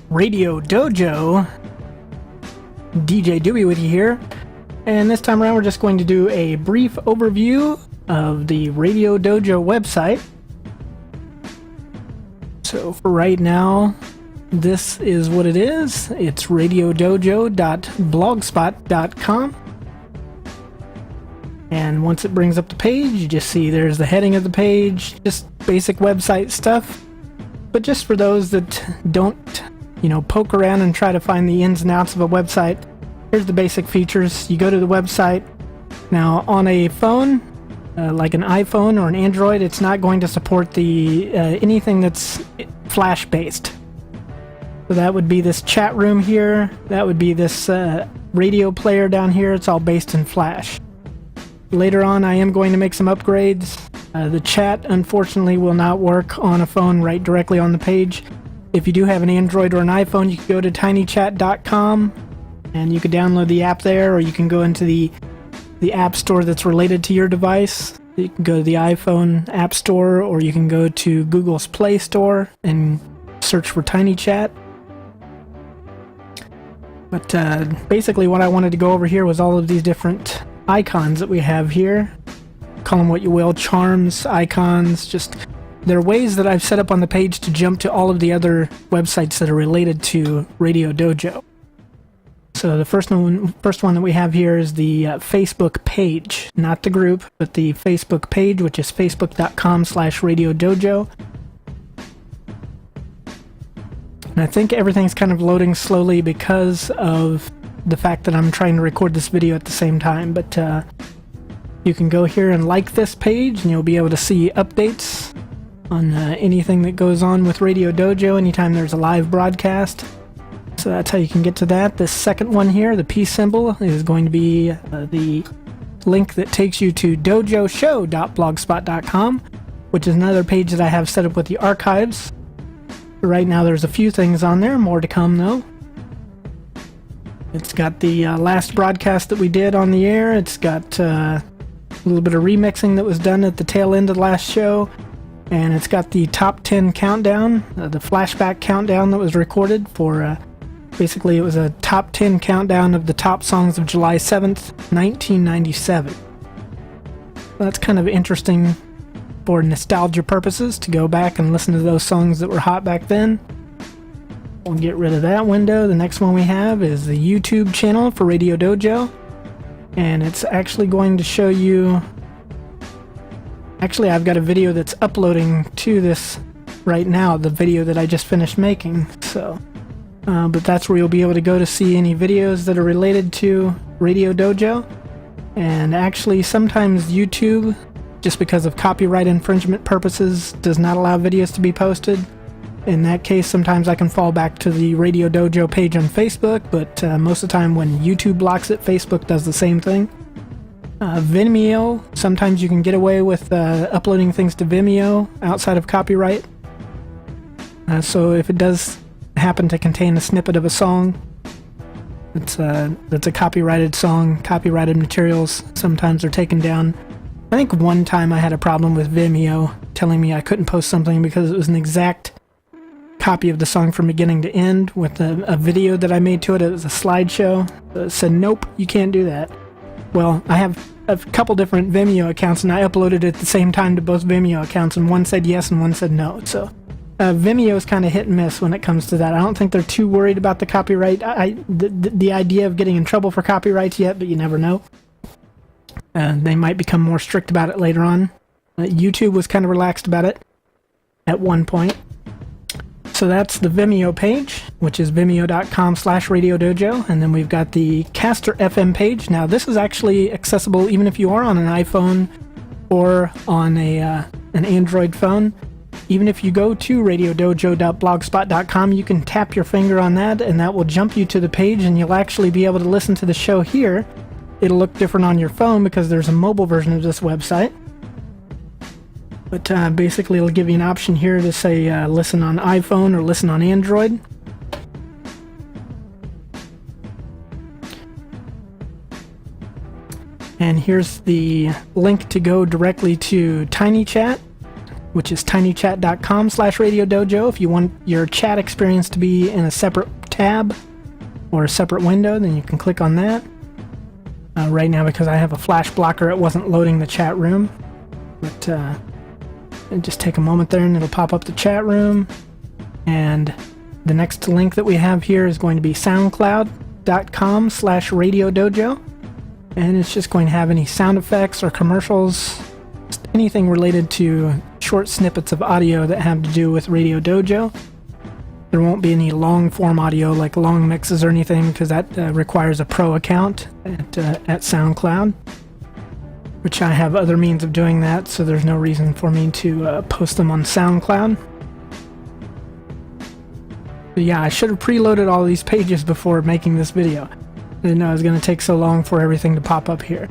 Radio Dojo. DJ Dewey with you here. And this time around we're just going to do a brief overview of the Radio Dojo website. So for right now, this is what it is. It's radiodojo.blogspot.com. And once it brings up the page, you just see there's the heading of the page, just basic website stuff. But just for those that don't, poke around and try to find the ins and outs of a website, here's the basic features. You go to the website. Now, on a phone, like an iPhone or an Android, it's not going to support the anything that's Flash-based. So that would be this chat room here. That would be this radio player down here. It's all based in Flash. Later on, I am going to make some upgrades. The chat, unfortunately, will not work on a phone right directly on the page. If you do have an Android or an iPhone, you can go to tinychat.com and you can download the app there, or you can go into the app store that's related to your device. You can go to the iPhone App Store, or you can go to Google's Play Store and search for TinyChat. But basically what I wanted to go over here was all of these different icons that we have here. Call them what you will, charms, icons, just they're ways that I've set up on the page to jump to all of the other websites that are related to Radio Dojo. So the first one that we have here is the Facebook page, not the group, but the Facebook page, which is facebook.com/RadioDojo. And I think everything's kind of loading slowly because of the fact that I'm trying to record this video at the same time, but you can go here and like this page and you'll be able to see updates on anything that goes on with Radio Dojo anytime there's a live broadcast. So that's how you can get to that. This second one here, the peace symbol, is going to be the link that takes you to dojoshow.blogspot.com, which is another page that I have set up with the archives. Right now there's a few things on there, more to come though. It's got the last broadcast that we did on the air. It's got a little bit of remixing that was done at the tail end of the last show. And it's got the top 10 countdown, the flashback countdown that was recorded for, basically it was a top 10 countdown of the top songs of July 7th, 1997. That's kind of interesting for nostalgia purposes to go back and listen to those songs that were hot back then. We'll get rid of that window. The next one we have is the YouTube channel for Radio Dojo. And it's actually going to show you... Actually, I've got a video that's uploading to this right now, the video that I just finished making. So, but that's where you'll be able to go to see any videos that are related to Radio Dojo. And actually, sometimes YouTube, just because of copyright infringement purposes, does not allow videos to be posted. In that case, sometimes I can fall back to the Radio Dojo page on Facebook, but most of the time when YouTube blocks it, Facebook does the same thing. Vimeo, sometimes you can get away with uploading things to Vimeo outside of copyright. So if it does happen to contain a snippet of a song that's a copyrighted song, copyrighted materials, sometimes they're taken down. I think one time I had a problem with Vimeo telling me I couldn't post something because it was an exact copy of the song from beginning to end with a video that I made to it. It was a slideshow. It said, nope, you can't do that. Well, I have a couple different Vimeo accounts, and I uploaded it at the same time to both Vimeo accounts, and one said yes and one said no. So Vimeo is kind of hit and miss when it comes to that. I don't think they're too worried about the copyright. The idea of getting in trouble for copyrights yet, but you never know. They might become more strict about it later on. YouTube was kind of relaxed about it at one point. So that's the Vimeo page, which is vimeo.com/RadioDojo, and then we've got the Caster FM page. Now this is actually accessible even if you are on an iPhone or on an Android phone. Even if you go to radiodojo.blogspot.com, you can tap your finger on that and that will jump you to the page, and you'll actually be able to listen to the show here. It'll look different on your phone because there's a mobile version of this website. But basically it'll give you an option here to say listen on iPhone or listen on Android. And here's the link to go directly to TinyChat. which is tinychat.com/RadioDoJo. If you want your chat experience to be in a separate tab or a separate window, then you can click on that. Right now, because I have a flash blocker, it wasn't loading the chat room. But just take a moment there and it'll pop up the chat room. And the next link that we have here is going to be soundcloud.com/RadioDoJo. And it's just going to have any sound effects or commercials, anything related to short snippets of audio that have to do with RadioDoJo. There won't be any long form audio like long mixes or anything, because that requires a pro account at SoundCloud, which I have other means of doing that, so there's no reason for me to post them on SoundCloud. But yeah, I should have preloaded all these pages before making this video. I didn't know it was going to take so long for everything to pop up here.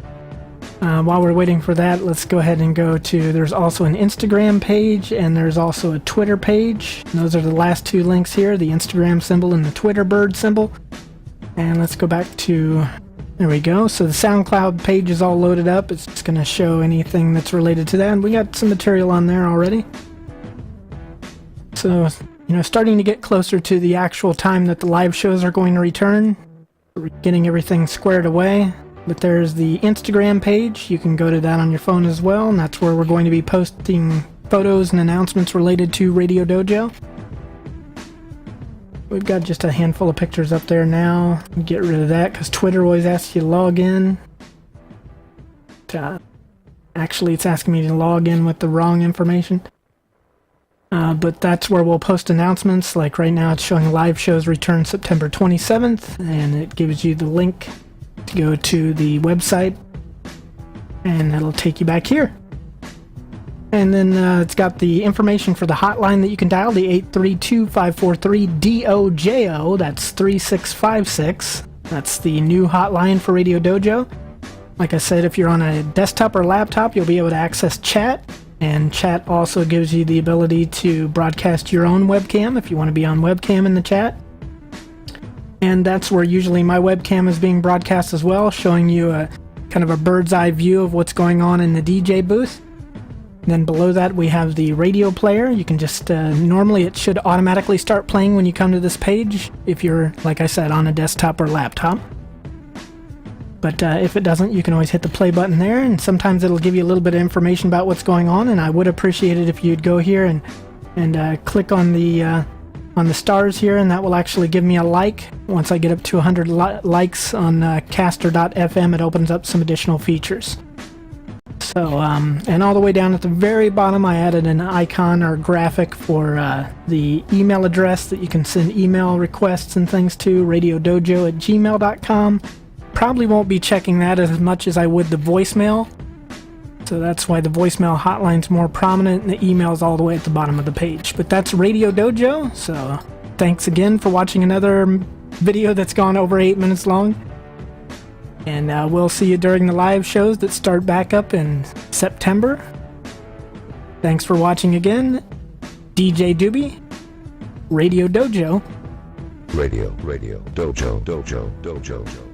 While we're waiting for that, let's go ahead and go to, there's also an Instagram page and there's also a Twitter page. And those are the last two links here, the Instagram symbol and the Twitter bird symbol. And let's go back to, there we go. So the SoundCloud page is all loaded up. It's just going to show anything that's related to that. And we got some material on there already. So, you know, starting to get closer to the actual time that the live shows are going to return. We're getting everything squared away. But there's the Instagram page. You can go to that on your phone as well, and that's where we're going to be posting photos and announcements related to RadioDoJo. We've got just a handful of pictures up there now. Get rid of that because Twitter always asks you to log in. Actually, it's asking me to log in with the wrong information. But that's where we'll post announcements. Like right now, it's showing live shows return September 27th, and it gives you the link to go to the website, and that'll take you back here. And then it's got the information for the hotline that you can dial, the 832-543-DoJo. That's 3656. That's the new hotline for RadioDoJo. Like I said, if you're on a desktop or laptop, you'll be able to access chat, and chat also gives you the ability to broadcast your own webcam if you want to be on webcam in the chat. And that's where usually my webcam is being broadcast as well, showing you a kind of a bird's eye view of what's going on in the DJ booth. And then below that we have the radio player. You can just, normally it should automatically start playing when you come to this page, if you're, like I said, on a desktop or laptop. But if it doesn't, you can always hit the play button there, and sometimes it'll give you a little bit of information about what's going on, and I would appreciate it if you'd go here and click on the stars here, and that will actually give me a like. Once I get up to 100 likes on caster.fm, it opens up some additional features. So, and all the way down at the very bottom, I added an icon or graphic for the email address that you can send email requests and things to, radiodojo@gmail.com. Probably won't be checking that as much as I would the voicemail. So that's why the voicemail hotline's more prominent and the email's all the way at the bottom of the page. But that's RadioDoJo, so thanks again for watching another video that's gone over 8 minutes long. And we'll see you during the live shows that start back up in September. Thanks for watching again. DJ Doobie, RadioDoJo. Radio, Dojo, Dojo, Dojo.